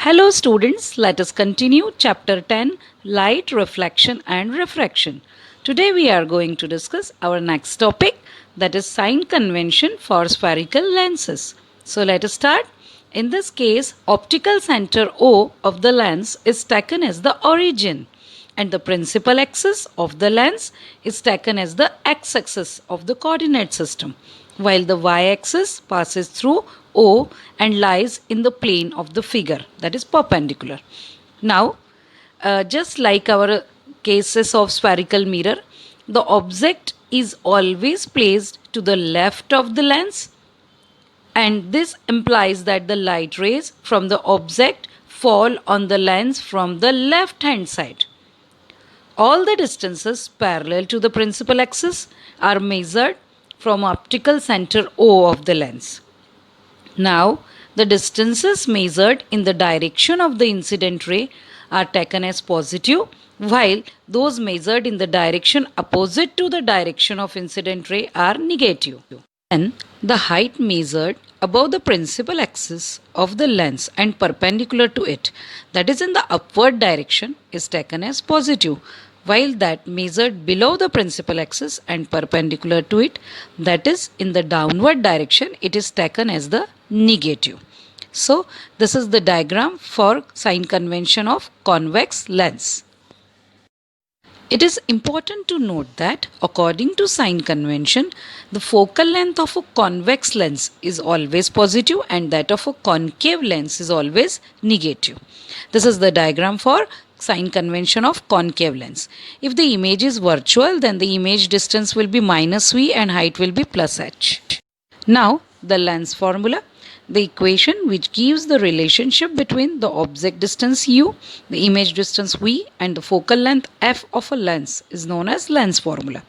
Hello students, let us continue Chapter 10 Light, Reflection and Refraction. Today we are going to discuss our next topic, that is sign convention for spherical lenses. So let us start. In this case, optical center O of the lens is taken as the origin and the principal axis of the lens is taken as the x-axis of the coordinate system, while the y-axis passes through O and lies in the plane of the figure, that is perpendicular. Now, just like our cases of spherical mirror, the object is always placed to the left of the lens, and this implies that the light rays from the object fall on the lens from the left hand side. All the distances parallel to the principal axis are measured from optical center O of the lens. Now, the distances measured in the direction of the incident ray are taken as positive, while those measured in the direction opposite to the direction of incident ray are negative. Then, the height measured above the principal axis of the lens and perpendicular to it, that is in the upward direction, is taken as positive, while that measured below the principal axis and perpendicular to it, that is in the downward direction, it is taken as the negative. So, this is the diagram for sign convention of convex lens. It is important to note that according to sign convention, the focal length of a convex lens is always positive and that of a concave lens is always negative. This is the diagram for sign convention of concave lens. If the image is virtual, then the image distance will be minus v and height will be plus h. Now, the lens formula. The equation which gives the relationship between the object distance u, the image distance v and the focal length f of a lens is known as lens formula.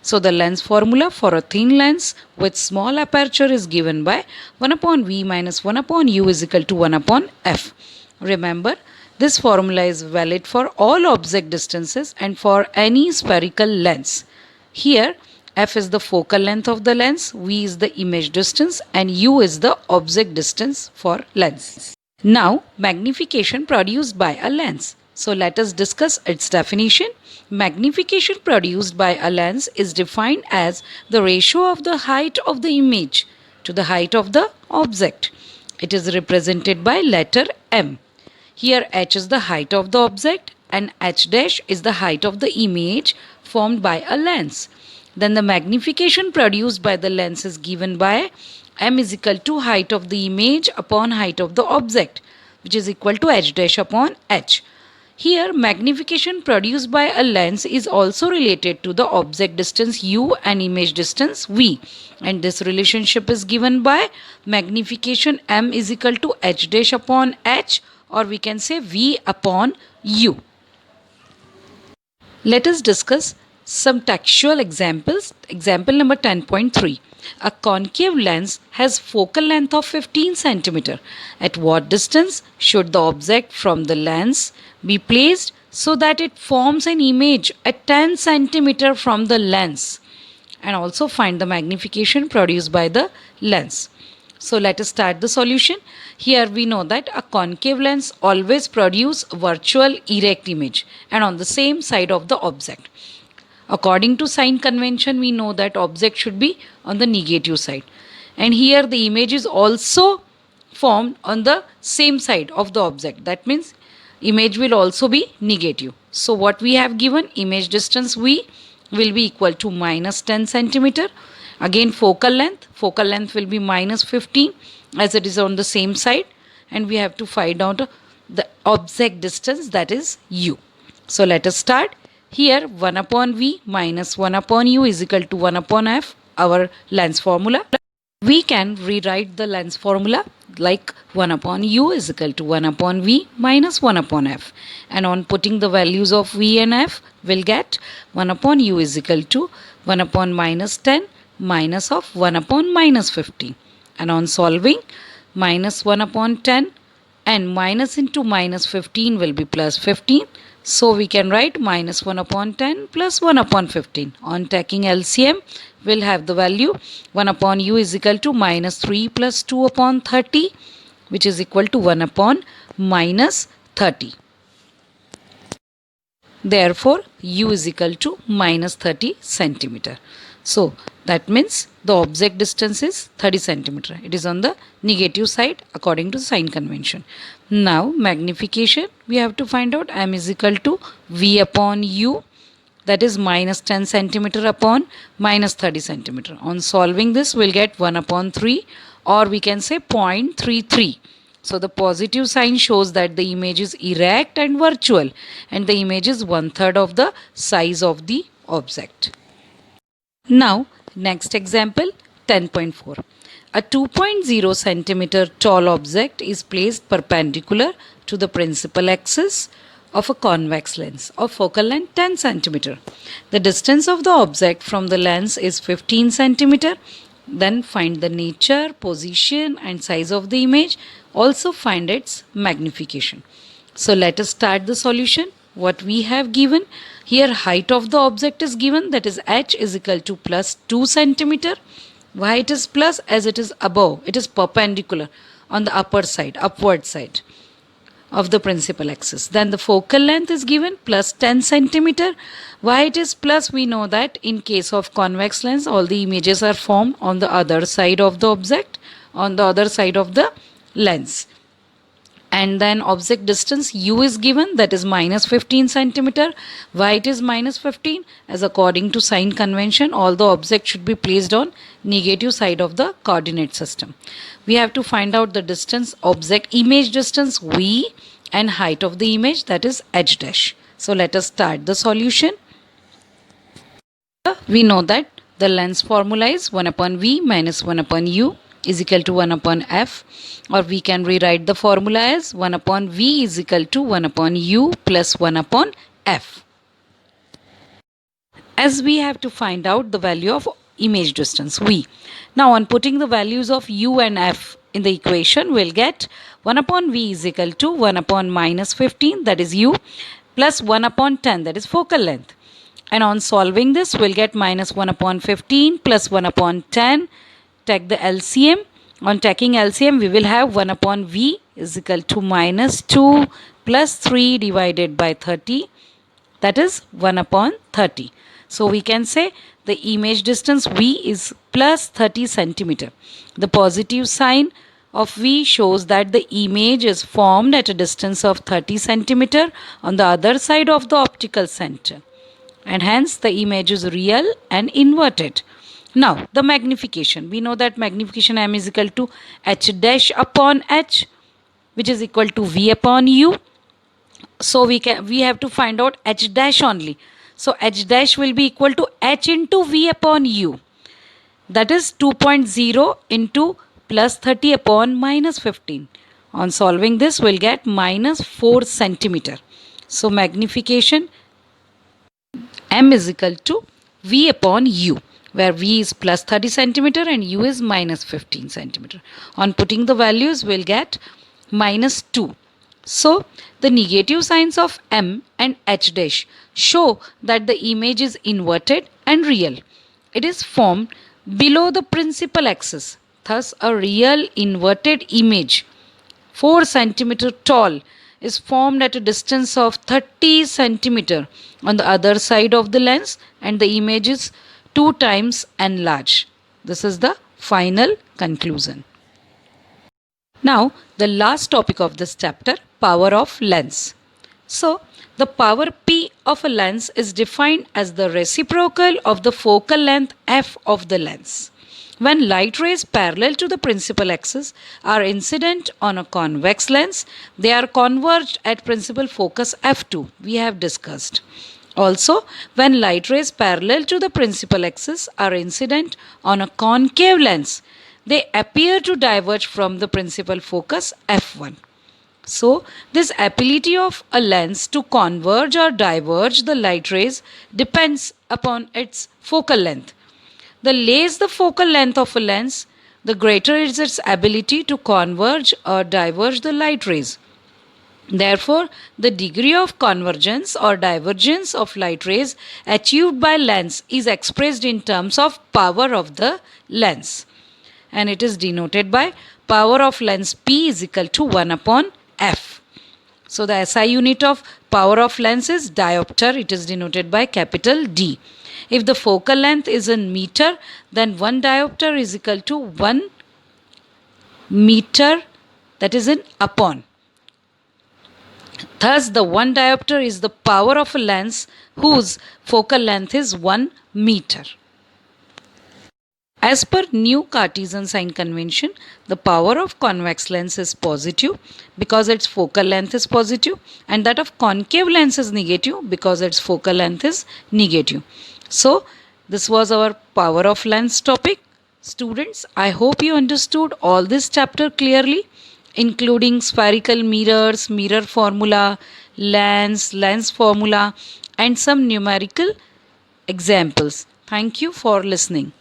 So the lens formula for a thin lens with small aperture is given by 1 upon v minus 1 upon u is equal to 1 upon f. Remember, this formula is valid for all object distances and for any spherical lens. Here, f is the focal length of the lens, v is the image distance and u is the object distance for lens. Now, magnification produced by a lens. So let us discuss its definition. Magnification produced by a lens is defined as the ratio of the height of the image to the height of the object. It is represented by letter m. Here h is the height of the object and h dash is the height of the image formed by a lens. Then the magnification produced by the lens is given by m is equal to height of the image upon height of the object, which is equal to h dash upon h. Here, magnification produced by a lens is also related to the object distance u and image distance v, and this relationship is given by magnification m is equal to h dash upon h, or we can say v upon u. Let us discuss some textual examples. Example number 10.3. A concave lens has focal length of 15 cm. At what distance should the object from the lens be placed so that it forms an image at 10 cm from the lens? And also find the magnification produced by the lens. So let us start the solution. Here we know that a concave lens always produces virtual erect image and on the same side of the object. According to sign convention, we know that object should be on the negative side. And here the image is also formed on the same side of the object. That means image will also be negative. So what we have given, image distance v will be equal to minus 10 cm. Again focal length will be minus 15 as it is on the same side. And we have to find out the object distance, that is u. So let us start. Here 1 upon v minus 1 upon u is equal to 1 upon f, our lens formula. We can rewrite the lens formula like 1 upon u is equal to 1 upon v minus 1 upon f. And on putting the values of v and f, we'll get 1 upon u is equal to 1 upon minus 10 minus of 1 upon minus 15. And on solving, minus 1 upon 10 and minus into minus 15 will be plus 15. So we can write minus 1 upon 10 plus 1 upon 15. On taking LCM, we'll have the value 1 upon u is equal to minus 3 plus 2 upon 30, which is equal to 1 upon minus 30. Therefore, u is equal to minus 30 centimeter. So, that means the object distance is 30 centimeter. It is on the negative side according to sign convention. Now, magnification, we have to find out m is equal to v upon u, that is minus 10 centimeter upon minus 30 centimeter. On solving this, we'll get 1 upon 3, or we can say 0.33. So the positive sign shows that the image is erect and virtual, and the image is 1/3 of the size of the object. Now, next example, 10.4. A 2.0 centimeter tall object is placed perpendicular to the principal axis of a convex lens of focal length 10 centimeter. The distance of the object from the lens is 15 centimeter. Then find the nature, position and size of the image. Also find its magnification. So let us start the solution. What we have given here, height of the object is given, that is h is equal to plus 2 centimeter. Why it is plus? As it is above, it is perpendicular on the upper side, upward side of the principal axis. Then the focal length is given plus 10 centimeter. Why it is plus? We know that in case of convex lens, all the images are formed on the other side of the object, on the other side of the lens. And then object distance u is given, that is minus 15 centimeter. Why it is minus 15? As according to sign convention, all the objects should be placed on negative side of the coordinate system. We have to find out the distance, object image distance v, and height of the image, that is h dash. So let us start the solution. We know that the lens formula is 1 upon v minus 1 upon u is equal to 1 upon f, or we can rewrite the formula as 1 upon v is equal to 1 upon u plus 1 upon f. As we have to find out the value of image distance v. Now on putting the values of u and f in the equation, we'll get 1 upon v is equal to 1 upon minus 15, that is u, plus 1 upon 10, that is focal length. And on solving this, we'll get minus 1 upon 15 plus 1 upon 10. Take the LCM. On taking LCM, we will have 1 upon v is equal to minus 2 plus 3 divided by 30, that is 1 upon 30. So we can say the image distance v is plus 30 centimeter. The positive sign of v shows that the image is formed at a distance of 30 centimeter on the other side of the optical center, and hence the image is real and inverted. Now the magnification, we know that magnification m is equal to h dash upon h, which is equal to v upon u. So we have to find out h dash only. So h dash will be equal to h into v upon u, that is 2.0 into plus 30 upon minus 15. On solving this, we'll get minus 4 centimeter. So magnification m is equal to v upon u, where v is plus 30 centimeter and u is minus 15 centimeter. On putting the values, we'll get minus 2. So the negative signs of m and h dash show that the image is inverted and real. It is formed below the principal axis. Thus a real inverted image 4 centimeter tall is formed at a distance of 30 centimeter on the other side of the lens, and the image is 2 times enlarged. This is the final conclusion. Now the last topic of this chapter, power of lens. So the power P of a lens is defined as the reciprocal of the focal length f of the lens. When light rays parallel to the principal axis are incident on a convex lens, they are converged at principal focus f2, we have discussed. Also, when light rays parallel to the principal axis are incident on a concave lens, they appear to diverge from the principal focus f1. So, this ability of a lens to converge or diverge the light rays depends upon its focal length. The less the focal length of a lens, the greater is its ability to converge or diverge the light rays. Therefore, the degree of convergence or divergence of light rays achieved by lens is expressed in terms of power of the lens, and it is denoted by power of lens P is equal to 1 upon f. So the SI unit of power of lens is diopter. It is denoted by capital D. If the focal length is in meter, then 1 diopter is equal to 1 meter, that is in upon. Thus, the 1 diopter is the power of a lens whose focal length is 1 meter. As per new Cartesian sign convention, the power of convex lens is positive because its focal length is positive, and that of concave lens is negative because its focal length is negative. So, this was our power of lens topic. Students, I hope you understood all this chapter clearly, including spherical mirrors, mirror formula, lens formula, and some numerical examples. Thank you for listening.